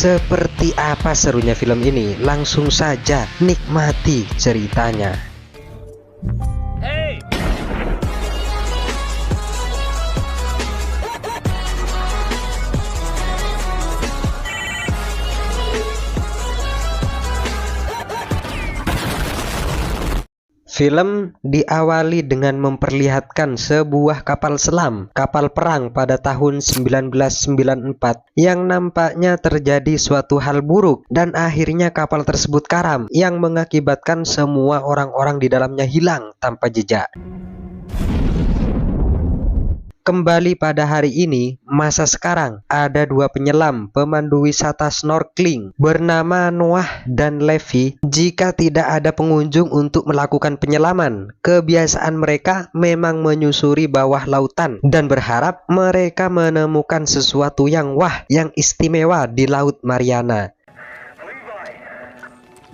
Seperti apa serunya film ini? Langsung saja nikmati ceritanya. Film diawali dengan memperlihatkan sebuah kapal selam, kapal perang pada tahun 1994 yang nampaknya terjadi suatu hal buruk dan akhirnya kapal tersebut karam yang mengakibatkan semua orang-orang di dalamnya hilang tanpa jejak. Kembali pada hari ini, masa sekarang, ada dua penyelam pemandu wisata snorkeling bernama Noah dan Levi. Jika tidak ada pengunjung untuk melakukan penyelaman, kebiasaan mereka memang menyusuri bawah lautan dan berharap mereka menemukan sesuatu yang istimewa di Laut Mariana.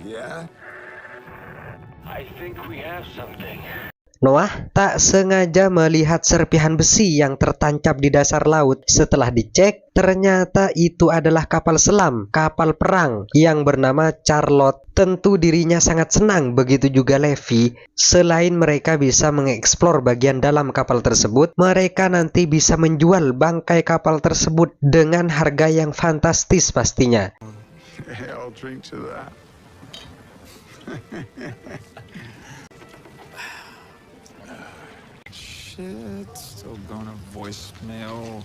Yeah. I think we have something. Noah tak sengaja melihat serpihan besi yang tertancap di dasar laut. Setelah dicek, ternyata itu adalah kapal selam, kapal perang yang bernama Charlotte. Tentu dirinya sangat senang, begitu juga Levi. Selain mereka bisa mengeksplor bagian dalam kapal tersebut, mereka nanti bisa menjual bangkai kapal tersebut dengan harga yang fantastis pastinya. I'll drink to that. Still gonna voicemail.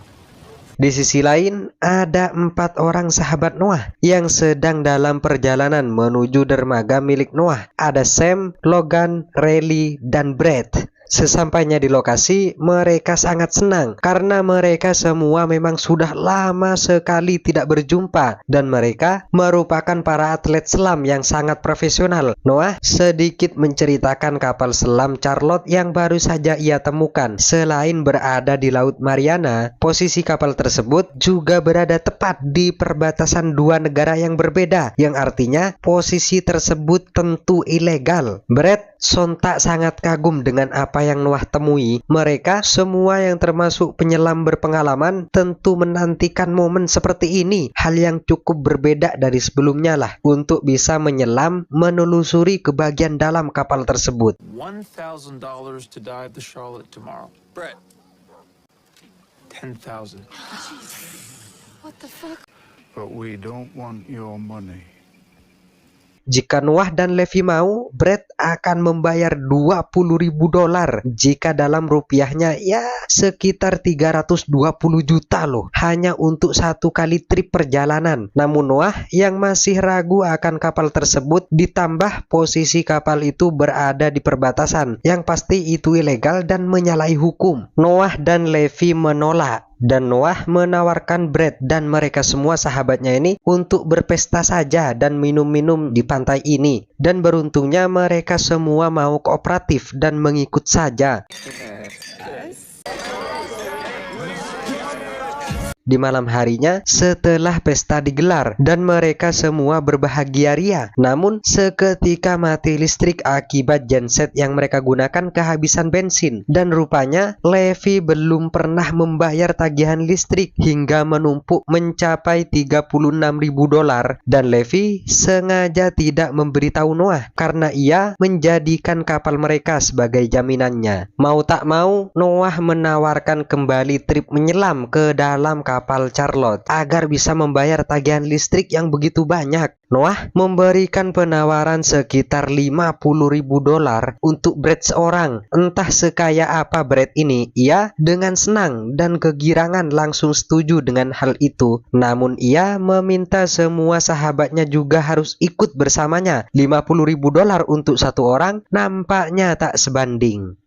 Di sisi lain, ada 4 orang sahabat Noah yang sedang dalam perjalanan menuju dermaga milik Noah. Ada Sam, Logan, Riley, dan Brett. Sesampainya di lokasi, mereka sangat senang karena mereka semua memang sudah lama sekali tidak berjumpa dan mereka merupakan para atlet selam yang sangat profesional. Noah sedikit menceritakan kapal selam Charlotte yang baru saja ia temukan. Selain berada di Laut Mariana, posisi kapal tersebut juga berada tepat di perbatasan dua negara yang berbeda, yang artinya posisi tersebut tentu ilegal. Brett sontak sangat kagum dengan apa yang Noah temui. Mereka semua yang termasuk penyelam berpengalaman tentu menantikan momen seperti ini. Hal yang cukup berbeda dari sebelumnya lah, untuk bisa menyelam menelusuri ke bagian dalam kapal tersebut. $1,000 to dive the Charlotte tomorrow. Brett. 10,000. What the fuck? But we don't want your money. Jika Noah dan Levi mau, Brett akan membayar $20.000. Jika dalam rupiahnya ya sekitar 320 juta loh, hanya untuk satu kali trip perjalanan. Namun Noah yang masih ragu akan kapal tersebut, ditambah posisi kapal itu berada di perbatasan, yang pasti itu ilegal dan menyalahi hukum. Noah dan Levi menolak. Dan Noah menawarkan Brett dan mereka semua sahabatnya ini untuk berpesta saja dan minum-minum di pantai ini. Dan beruntungnya mereka semua mau kooperatif dan mengikut saja. Di malam harinya, setelah pesta digelar dan mereka semua berbahagia ria, namun seketika mati listrik akibat genset yang mereka gunakan kehabisan bensin. Dan rupanya Levi belum pernah membayar tagihan listrik hingga menumpuk mencapai $36.000. Dan Levi sengaja tidak memberitahu Noah karena ia menjadikan kapal mereka sebagai jaminannya. Mau tak mau, Noah menawarkan kembali trip menyelam ke dalam kapal Charlotte agar bisa membayar tagihan listrik yang begitu banyak. Noah memberikan penawaran sekitar $50.000 untuk Brett seorang. Entah sekaya apa Brett ini, ia dengan senang dan kegirangan langsung setuju dengan hal itu. Namun ia meminta semua sahabatnya juga harus ikut bersamanya. $50.000 untuk satu orang nampaknya tak sebanding.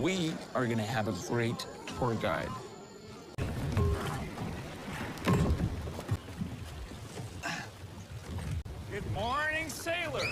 We are gonna have a great tour guide. Good morning, sailors.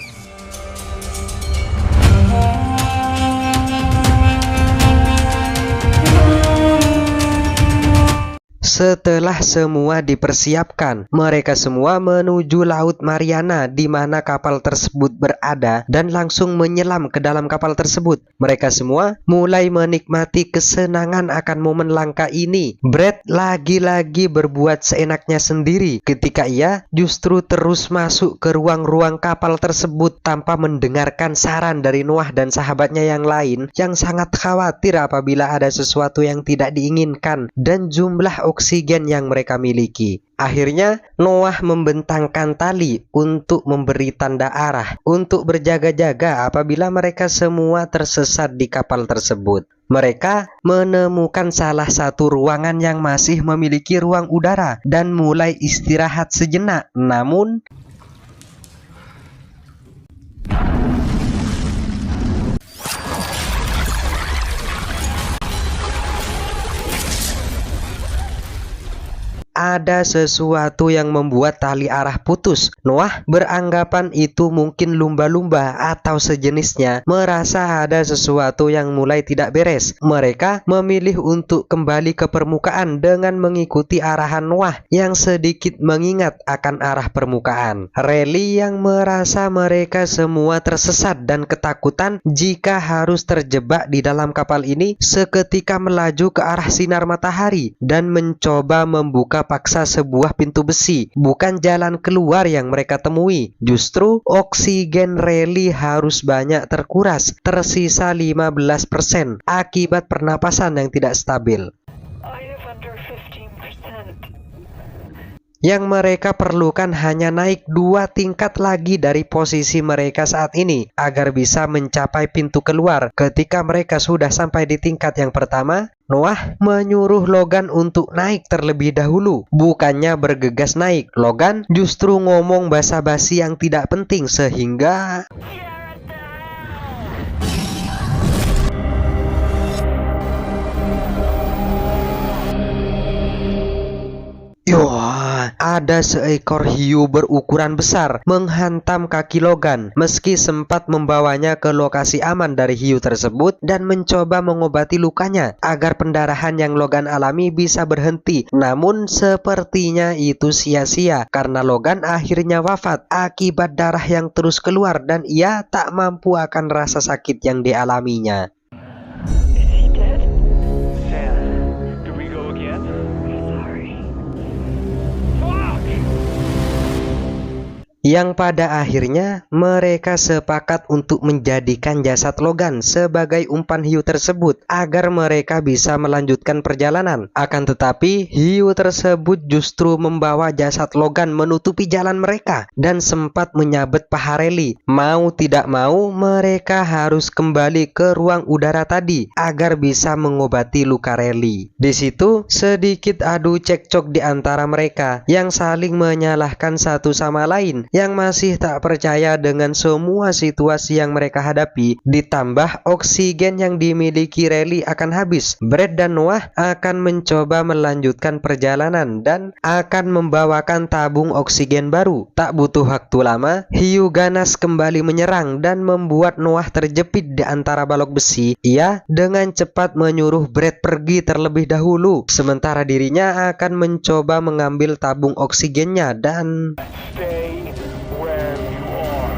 Setelah semua dipersiapkan, mereka semua menuju Laut Mariana di mana kapal tersebut berada dan langsung menyelam ke dalam kapal tersebut. Mereka semua mulai menikmati kesenangan akan momen langka ini. Brad lagi-lagi berbuat seenaknya sendiri ketika ia justru terus masuk ke ruang-ruang kapal tersebut tanpa mendengarkan saran dari Noah dan sahabatnya yang lain yang sangat khawatir apabila ada sesuatu yang tidak diinginkan dan jumlah oksigen yang mereka miliki. Akhirnya Noah membentangkan tali untuk memberi tanda arah untuk berjaga-jaga apabila mereka semua tersesat di kapal tersebut. Mereka menemukan salah satu ruangan yang masih memiliki ruang udara dan mulai istirahat sejenak. Namun ada sesuatu yang membuat tali arah putus. Noah beranggapan itu mungkin lumba-lumba atau sejenisnya, merasa ada sesuatu yang mulai tidak beres. Mereka memilih untuk kembali ke permukaan dengan mengikuti arahan Noah yang sedikit mengingat akan arah permukaan. Rayleigh yang merasa mereka semua tersesat dan ketakutan jika harus terjebak di dalam kapal ini seketika melaju ke arah sinar matahari dan mencoba membuka paksa sebuah pintu besi. Bukan jalan keluar yang mereka temui, justru oksigen Rayleigh harus banyak terkuras, tersisa 15% akibat pernapasan yang tidak stabil. I have under 15%. Yang mereka perlukan hanya naik 2 tingkat lagi dari posisi mereka saat ini agar bisa mencapai pintu keluar. Ketika mereka sudah sampai di tingkat yang pertama, Noah menyuruh Logan untuk naik terlebih dahulu. Bukannya bergegas naik, Logan justru ngomong basa-basi yang tidak penting sehingga ada seekor hiu berukuran besar menghantam kaki Logan. Meski sempat membawanya ke lokasi aman dari hiu tersebut dan mencoba mengobati lukanya agar pendarahan yang Logan alami bisa berhenti, namun sepertinya itu sia-sia karena Logan akhirnya wafat akibat darah yang terus keluar dan ia tak mampu akan rasa sakit yang dialaminya. Is he dead? Sam, do we go again? Sorry. Fuck! Yang pada akhirnya mereka sepakat untuk menjadikan jasad Logan sebagai umpan hiu tersebut agar mereka bisa melanjutkan perjalanan. Akan tetapi hiu tersebut justru membawa jasad Logan menutupi jalan mereka dan sempat menyabet paha Rayleigh. Mau tidak mau mereka harus kembali ke ruang udara tadi agar bisa mengobati luka Rayleigh. Di situ sedikit adu cekcok di antara mereka yang saling menyalahkan satu sama lain, yang masih tak percaya dengan semua situasi yang mereka hadapi. Ditambah oksigen yang dimiliki Rayleigh akan habis. Brad dan Noah akan mencoba melanjutkan perjalanan dan akan membawakan tabung oksigen baru. Tak butuh waktu lama, hiu ganas kembali menyerang dan membuat Noah terjepit di antara balok besi. Ia dengan cepat menyuruh Brad pergi terlebih dahulu, sementara dirinya akan mencoba mengambil tabung oksigennya dan Stay where you are.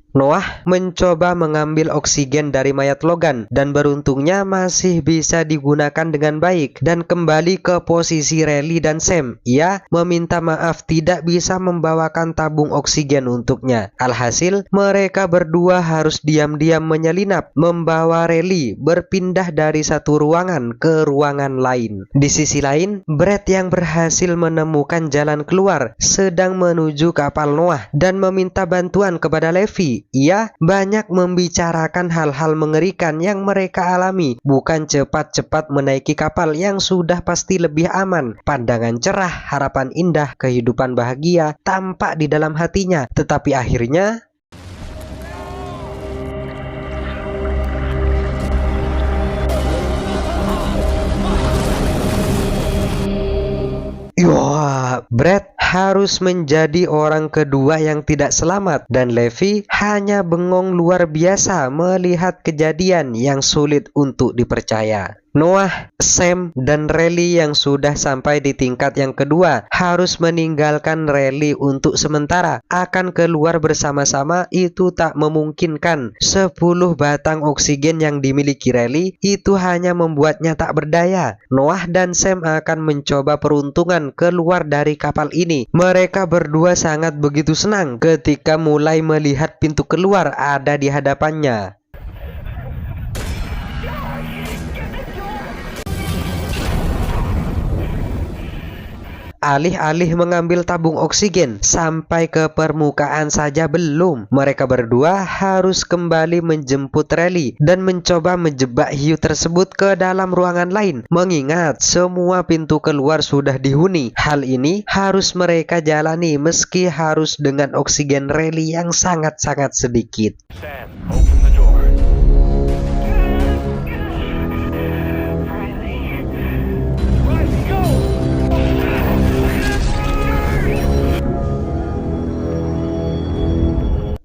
Noah mencoba mengambil oksigen dari mayat Logan dan beruntungnya masih bisa digunakan dengan baik dan kembali ke posisi Rayleigh dan Sam. Ia meminta maaf tidak bisa membawakan tabung oksigen untuknya. Alhasil mereka berdua harus diam-diam menyelinap membawa Rayleigh berpindah dari satu ruangan ke ruangan lain. Di sisi lain, Brad yang berhasil menemukan jalan keluar sedang menuju kapal Noah dan meminta bantuan kepada Levi. Ia banyak membicarakan hal-hal mengerikan yang mereka alami, bukan cepat-cepat menaiki kapal yang sudah pasti lebih aman. Pandangan cerah, harapan indah, kehidupan bahagia tampak di dalam hatinya, tetapi akhirnya Brad harus menjadi orang kedua yang tidak selamat, dan Levi hanya bengong luar biasa melihat kejadian yang sulit untuk dipercaya. Noah, Sam, dan Riley yang sudah sampai di tingkat yang kedua harus meninggalkan Riley untuk sementara. Akan keluar bersama-sama itu tak memungkinkan. 10 batang oksigen yang dimiliki Riley itu hanya membuatnya tak berdaya. Noah dan Sam akan mencoba peruntungan keluar dari kapal ini. Mereka berdua sangat begitu senang ketika mulai melihat pintu keluar ada di hadapannya. Alih-alih mengambil tabung oksigen sampai ke permukaan saja belum. Mereka berdua harus kembali menjemput Riley dan mencoba menjebak hiu tersebut ke dalam ruangan lain. Mengingat semua pintu keluar sudah dihuni. Hal ini harus mereka jalani meski harus dengan oksigen Riley yang sangat-sangat sedikit. Sam, open the door. Riley. Riley, go!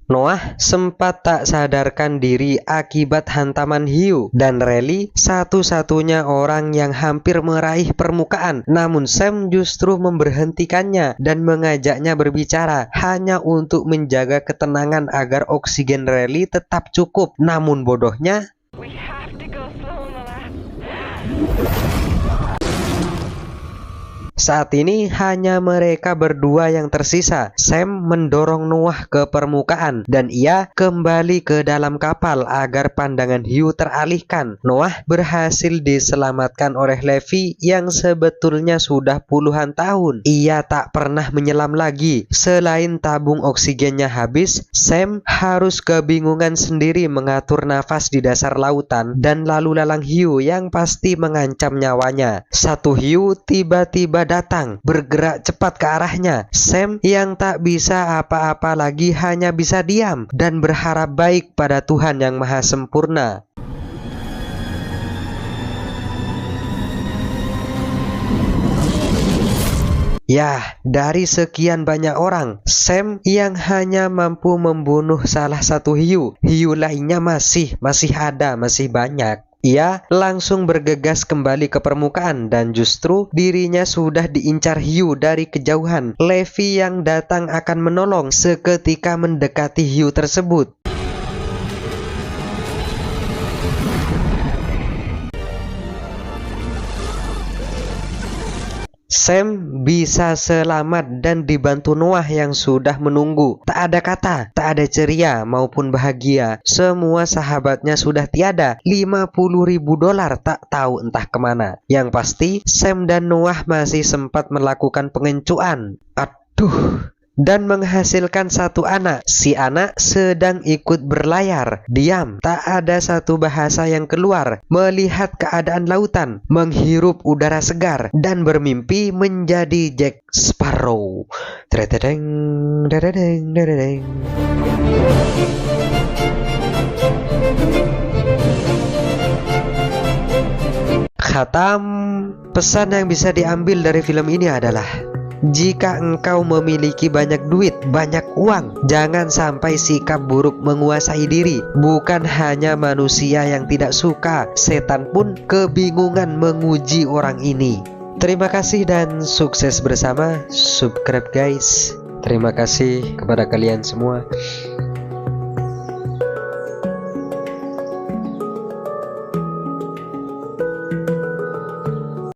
Noah sempat tak sadarkan diri akibat hantaman hiu, dan Riley satu-satunya orang yang hampir meraih permukaan. Namun Sam justru memberhentikannya dan mengajaknya berbicara hanya untuk menjaga ketenangan agar oksigen Riley tetap cukup. Namun bodohnya, We have to go slow, Noah. saat ini hanya mereka berdua yang tersisa. Sam mendorong Noah ke permukaan dan ia kembali ke dalam kapal agar pandangan hiu teralihkan. Noah berhasil diselamatkan oleh Levi yang sebetulnya sudah puluhan tahun. Ia tak pernah menyelam lagi. Selain tabung oksigennya habis, Sam harus kebingungan sendiri mengatur nafas di dasar lautan dan lalu lalang hiu yang pasti mengancam nyawanya. Satu hiu tiba-tiba datang, bergerak cepat ke arahnya. Sam yang tak bisa apa-apa lagi hanya bisa diam dan berharap baik pada Tuhan yang Maha Sempurna. Ya, dari sekian banyak orang, Sam yang hanya mampu membunuh salah satu hiu. Hiu lainnya masih ada, masih banyak. Ia langsung bergegas kembali ke permukaan dan justru dirinya sudah diincar hiu dari kejauhan. Levi yang datang akan menolong seketika mendekati hiu tersebut. Sam bisa selamat dan dibantu Noah yang sudah menunggu. Tak ada kata, tak ada ceria maupun bahagia. Semua sahabatnya sudah tiada. $50.000 tak tahu entah kemana. Yang pasti Sam dan Noah masih sempat melakukan pengencuan. Dan menghasilkan satu anak. Si anak sedang ikut berlayar, diam, tak ada satu bahasa yang keluar, melihat keadaan lautan, menghirup udara segar, dan bermimpi menjadi Jack Sparrow. Dededeng, dededeng, dededeng. Khatam. Pesan yang bisa diambil dari film ini adalah: jika engkau memiliki banyak duit, banyak uang, jangan sampai sikap buruk menguasai diri. Bukan hanya manusia yang tidak suka, setan pun kebingungan menguji orang ini. Terima kasih dan sukses bersama. Subscribe guys. Terima kasih kepada kalian semua.